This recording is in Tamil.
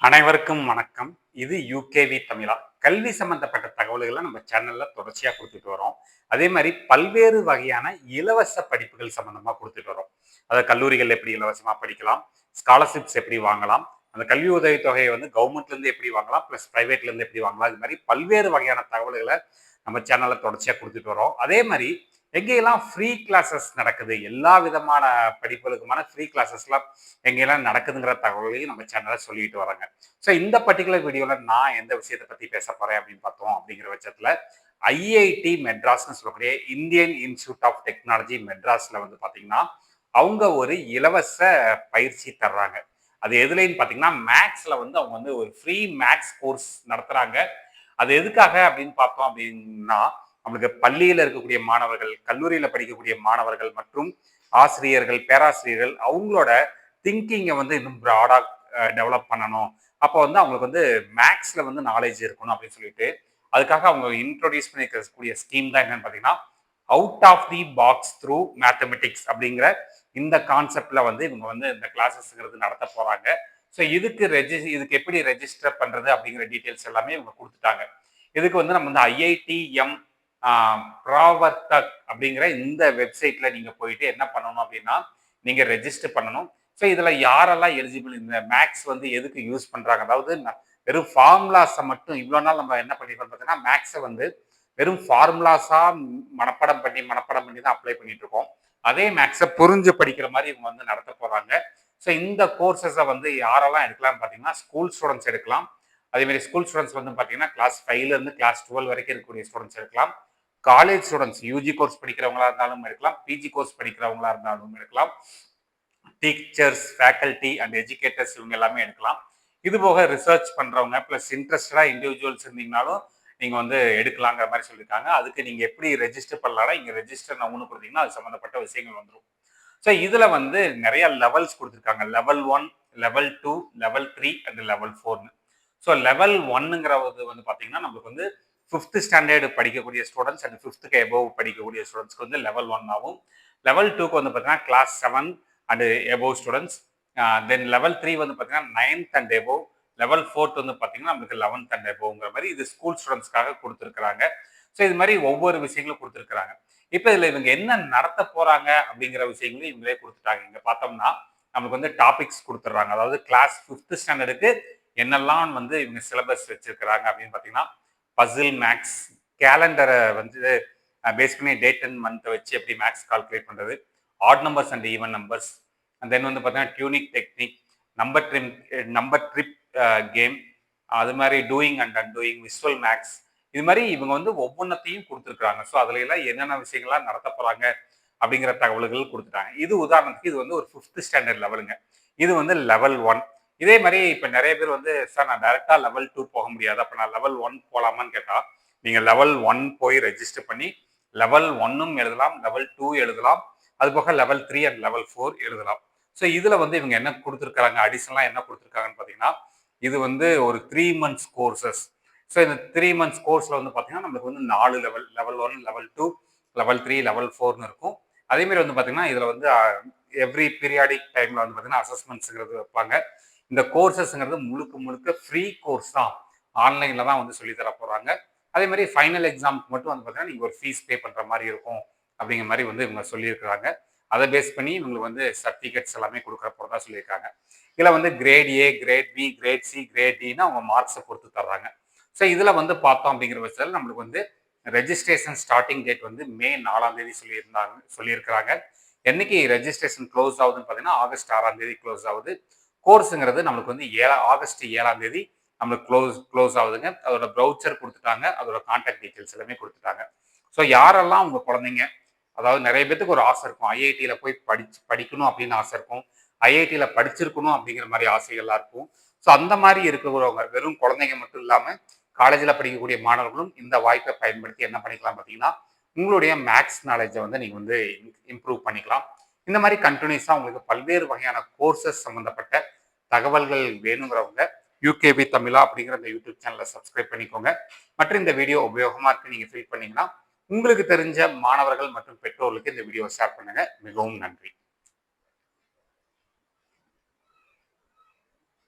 அனைவருக்கும் வணக்கம். இது யூகேவி தமிழா. கல்வி சம்பந்தப்பட்ட தகவல்களை நம்ம சேனல்ல தொடர்ச்சியா குடுத்துட்டு வரோம். அதே மாரி பல்வேறு வகையான இலவச படிப்புகள் சம்பந்தமா குடுத்துட்டு வரோம். அதாவது கல்லூரிகள்ல எப்படி இலவசமா படிக்கலாம், ஸ்காலர்ஷிப்ஸ் எப்படி வாங்கலாம், அந்த கல்வி உதவித்தொகையை வந்து கவர்மெண்ட்ல இருந்து எப்படி வாங்கலாம், பிளஸ் பிரைவேட்ல இருந்து எப்படி வாங்கலாம், இது மாரி பல்வேறு வகையான தகவல்களை நம்ம சேனல்ல தொடர்ச்சியா குடுத்துட்டு வரோம். அதே மாரி எங்கெல்லாம் ஃப்ரீ கிளாஸஸ் நடக்குது, எல்லா விதமான படிப்புகளுக்குமான ஃப்ரீ கிளாஸஸ்லாம் எங்கெல்லாம் நடக்குதுங்கிற தகவல்களையும் நம்ம சேனல்ல சொல்லிட்டு வரோங்க. ஸோ இந்த பர்டிகுலர் வீடியோல நான் எந்த விஷயத்தை பத்தி பேச போறேன் அப்படின்னு பார்த்தோம் அப்படிங்கிற பட்சத்துல ஐஐடி மெட்ராஸ்னு சொல்லக்கூடிய இந்தியன் இன்ஸ்டியூட் ஆஃப் டெக்னாலஜி மெட்ராஸ்ல வந்து பாத்தீங்கன்னா அவங்க ஒரு இலவச பயிற்சி தர்றாங்க. அது எதுலன்னு பாத்தீங்கன்னா மேக்ஸ்ல வந்து அவங்க வந்து ஒரு ஃப்ரீ மேக்ஸ் கோர்ஸ் நடத்துறாங்க. அது எதுக்காக அப்படின்னு பார்த்தோம் அப்படின்னா நம்மளுக்கு பள்ளியில இருக்கக்கூடிய மாணவர்கள், கல்லூரியில படிக்கக்கூடிய மாணவர்கள் மற்றும் ஆசிரியர்கள், பேராசிரியர்கள் அவங்களோட திங்கிங்கை வந்து இன்னும் ப்ராடா டெவலப் பண்ணணும். அப்போ வந்து அவங்களுக்கு வந்து மேக்ஸ்ல வந்து நாலேஜ் இருக்கணும் அப்படின்னு சொல்லிட்டு அதுக்காக அவங்க இன்ட்ரோடியூஸ் பண்ணிருக்கக்கூடிய ஸ்கீம் தான் என்னன்னு பார்த்தீங்கன்னா out of the box through mathematics அப்படிங்கிற இந்த கான்செப்ட்ல வந்து இவங்க வந்து இந்த கிளாஸஸ்ங்கிறது நடத்த போறாங்க. ஸோ இதுக்கு எப்படி ரெஜிஸ்டர் பண்றது அப்படிங்கிற டீட்டெயில்ஸ் எல்லாமே இவங்க கொடுத்துட்டாங்க. இதுக்கு வந்து நம்ம வந்து ஐஐடிஎம் ப்ராவர்த்தக் அப்படிங்கிற இந்த வெப்சைட்ல நீங்க போயிட்டு என்ன பண்ணணும் அப்படின்னா நீங்க ரெஜிஸ்டர் பண்ணணும். ஸோ இதுல யாரெல்லாம் எலிஜிபிள், இந்த மேக்ஸ் வந்து எதுக்கு யூஸ் பண்றாங்க, அதாவது வெறும் ஃபார்முலாஸை மட்டும் இவ்வளோ நாள் நம்ம என்ன பண்ணிருக்கோம் பார்த்தீங்கன்னா மேக்ஸை வந்து வெறும் ஃபார்முலாஸா மனப்படம் பண்ணி தான் அப்ளை பண்ணிட்டு இருக்கோம். அதே மேக்ஸை புரிஞ்சு படிக்கிற மாதிரி இவங்க வந்து நடத்த போறாங்க. ஸோ இந்த கோர்சஸை வந்து யாரெல்லாம் எடுக்கலாம்னு பார்த்தீங்கன்னா ஸ்கூல் ஸ்டூடெண்ட்ஸ் எடுக்கலாம். அதே மாதிரி ஸ்கூல் ஸ்டூடெண்ட்ஸ் வந்து பார்த்தீங்கன்னா கிளாஸ் 5ல இருந்து கிளாஸ் 12 வரைக்கும் இருக்கக்கூடிய ஸ்டூடெண்ட்ஸ் எடுக்கலாம். காலேஜ் ஸ்டூடெண்ட்ஸ் யூஜி கோர்ஸ் படிக்கிறவங்களா இருந்தாலும் எடுக்கலாம், பிஜி கோர்ஸ் படிக்கிறவங்களா இருந்தாலும் எடுக்கலாம், டீச்சர்ஸ், ஃபேக்கல்டி அண்ட் எஜுகேட்டர்ஸ் இவங்க எல்லாமே எடுக்கலாம். இது போக ரிசர்ச் பண்றவங்க பிளஸ் இன்ட்ரெஸ்டடா இண்டிவிஜுவல்ஸ் இருந்தீங்கனாலும் நீங்க வந்து எடுக்கலாங்கிற மாதிரி சொல்லியிருக்காங்க. அதுக்கு நீங்க எப்படி ரெஜிஸ்டர் பண்ணலாம், இங்க ரெஜிஸ்டர் நான் கொடுத்தீங்கன்னா அது சம்பந்தப்பட்ட விஷயங்கள் வந்துடும். ஸோ இதுல வந்து நிறைய லெவல்ஸ் கொடுத்துருக்காங்க. Level 1, level 2, level 3 and level 4. So level 1ங்கிறது வந்து பாத்தீங்கன்னா நம்மளுக்கு வந்து 5th ஸ்டாண்டர்ட் படிக்கக்கூடிய ஸ்டூடெண்ட்ஸ் அண்ட் 5th எபோவ் படிக்கக்கூடிய ஸ்டூடெண்ட்ஸ்க்கு வந்து லெவல் 1 ஆகும். லெவல் 2க்கு வந்து பார்த்தீங்கன்னா class 7 and above students. Then level 3 வந்து பார்த்தீங்கன்னா 9th அண்ட் எபோவ். லெவல் 4 வந்து பார்த்தீங்கன்னா நம்மளுக்கு 11th அண்ட் எபோவ்ங்கிற மாதிரி இது ஸ்கூல் ஸ்டூடெண்ட்ஸ்க்காக கொடுத்துருக்காங்க. ஸோ இது மாதிரி ஒவ்வொரு விஷயங்களும் கொடுத்துருக்காங்க. இப்போ இதில் இவங்க என்ன நடத்த போறாங்க அப்படிங்கிற விஷயங்களும் இவங்களே கொடுத்துட்டாங்க. இங்க பார்த்தோம்னா நமக்கு வந்து டாபிக்ஸ் கொடுத்துட்றாங்க. அதாவது கிளாஸ் 5th ஸ்டாண்டர்டுக்கு என்னெல்லாம் வந்து இவங்க சிலபஸ் வச்சிருக்கிறாங்க அப்படின்னு பார்த்தீங்கன்னா பசில் மேக்ஸ், கேலண்டரை வந்து பேஸ் பண்ணி டேட் அண்ட் மந்த்தை வச்சு எப்படி மேக்ஸ் கால்குலேட் பண்ணுறது, odd numbers and even numbers, and then வந்து பார்த்தீங்கன்னா tunic technique, number trip game, அது மாதிரி doing and undoing, visual maths, இது மாதிரி இவங்க வந்து ஒவ்வொன்றத்தையும் கொடுத்துருக்குறாங்க. ஸோ அதுல எல்லாம் என்னென்ன விஷயங்கள்லாம் நடத்த போறாங்க அப்படிங்கிற தகவல்கள் கொடுத்துட்டாங்க. இது உதாரணத்துக்கு இது வந்து ஒரு 5th ஸ்டாண்டர்ட் லெவலுங்க. இது வந்து லெவல் 1. இதே மாதிரி இப்போ நிறைய பேர் வந்து சார் நான் டைரக்டா லெவல் 2 போக முடியாது, அப்போ நான் லெவல் 1 போகலாமான்னு கேட்டால் நீங்கள் லெவல் 1 போய் ரெஜிஸ்டர் பண்ணி லெவல் 1ம் எழுதலாம், லெவல் 2 எழுதலாம், அது போக லெவல் 3 அண்ட் லெவல் 4 எழுதலாம். ஸோ இதில் வந்து இவங்க என்ன கொடுத்துருக்காங்க, அடிஷனலாக என்ன கொடுத்துருக்காங்கன்னு பார்த்தீங்கன்னா இது வந்து ஒரு 3 months கோர்சஸ். ஸோ இந்த 3 months கோர்ஸில் வந்து பார்த்தீங்கன்னா நம்மளுக்கு வந்து 4 level, level 1, level 2, level 3, level 4னு இருக்கும். அதேமாரி வந்து பார்த்தீங்கன்னா இதில் வந்து எவ்ரி பீரியாடிக் டைமில் வந்து பார்த்தீங்கன்னா அசஸ்மெண்ட்ஸுங்கிறது வைப்பாங்க. இந்த கோர்சஸ்ங்கிறது முழுக்க முழுக்க ஃப்ரீ கோர்ஸ் தான், ஆன்லைனில் தான் வந்து சொல்லி தர போகிறாங்க. அதே மாதிரி ஃபைனல் எக்ஸாமுக்கு மட்டும் வந்து பார்த்தீங்கன்னா நீங்கள் ஒரு ஃபீஸ் பே பண்ணுற மாதிரி இருக்கும் அப்படிங்கிற மாதிரி வந்து இவங்க சொல்லியிருக்கிறாங்க. அதை பேஸ் பண்ணி இவங்களுக்கு வந்து சர்டிஃபிகேட்ஸ் எல்லாமே கொடுக்குற போகிறதா சொல்லியிருக்காங்க. இதில் வந்து grade A, grade B, grade C, grade டின்னு அவங்க மார்க்ஸை பொறுத்து தர்றாங்க. ஸோ இதில் வந்து பார்த்தோம் அப்படிங்கிற பட்சத்தில் நம்மளுக்கு வந்து ரெஜிஸ்ட்ரேஷன் ஸ்டார்டிங் டேட் வந்து மே 4ஆம் தேதி சொல்லியிருக்கிறாங்க. என்னைக்கு ரெஜிஸ்ட்ரேஷன் க்ளோஸ் ஆகுதுன்னு பார்த்தீங்கன்னா ஆகஸ்ட் 6ஆம் தேதி க்ளோஸ் ஆகுது. கோர்ஸுங்கிறது நம்மளுக்கு வந்து ஆகஸ்ட் 7ஆம் தேதி நம்மளுக்கு க்ளோஸ் ஆகுதுங்க. அதோட ப்ரௌச்சர் கொடுத்துட்டாங்க, அதோட கான்டாக்ட் டீட்டெயில்ஸ் எல்லாமே கொடுத்துட்டாங்க. ஸோ யாரெல்லாம் உங்க குழந்தைங்க, அதாவது நிறைய பேத்துக்கு ஒரு ஆசை இருக்கும், ஐஐடியில போய் படிக்கணும் அப்படின்னு ஆசை இருக்கும், ஐஐடியில படிச்சிருக்கணும் அப்படிங்கிற மாதிரி ஆசைகள்லாம் இருக்கும். ஸோ அந்த மாதிரி இருக்கிறவங்க வெறும் குழந்தைங்க மட்டும் இல்லாமல் காலேஜில் படிக்கக்கூடிய மாணவர்களும் இந்த வாய்ப்பை பயன்படுத்தி என்ன பண்ணிக்கலாம் பார்த்தீங்கன்னா உங்களுடைய மேக்ஸ் நாலேஜை வந்து நீங்கள் வந்து இம்ப்ரூவ் பண்ணிக்கலாம். இந்த மாதிரி கண்டினியூஸாக உங்களுக்கு பல்வேறு வகையான கோர்சஸ் சம்மந்தப்பட்ட தகவல்கள் வேணுங்கிறவங்க யூகேபி தமிழா அப்படிங்கிற இந்த யூடியூப் சேனலை சப்ஸ்கிரைப் பண்ணிக்கோங்க. மற்றும் இந்த வீடியோ உபயோகமாக இருக்கு நீங்கள் ஃபீல் பண்ணீங்கன்னா உங்களுக்கு தெரிஞ்ச மாணவர்கள் மற்றும் பெற்றோர்களுக்கு இந்த வீடியோ ஷேர் பண்ணுங்க. மிகவும் நன்றி.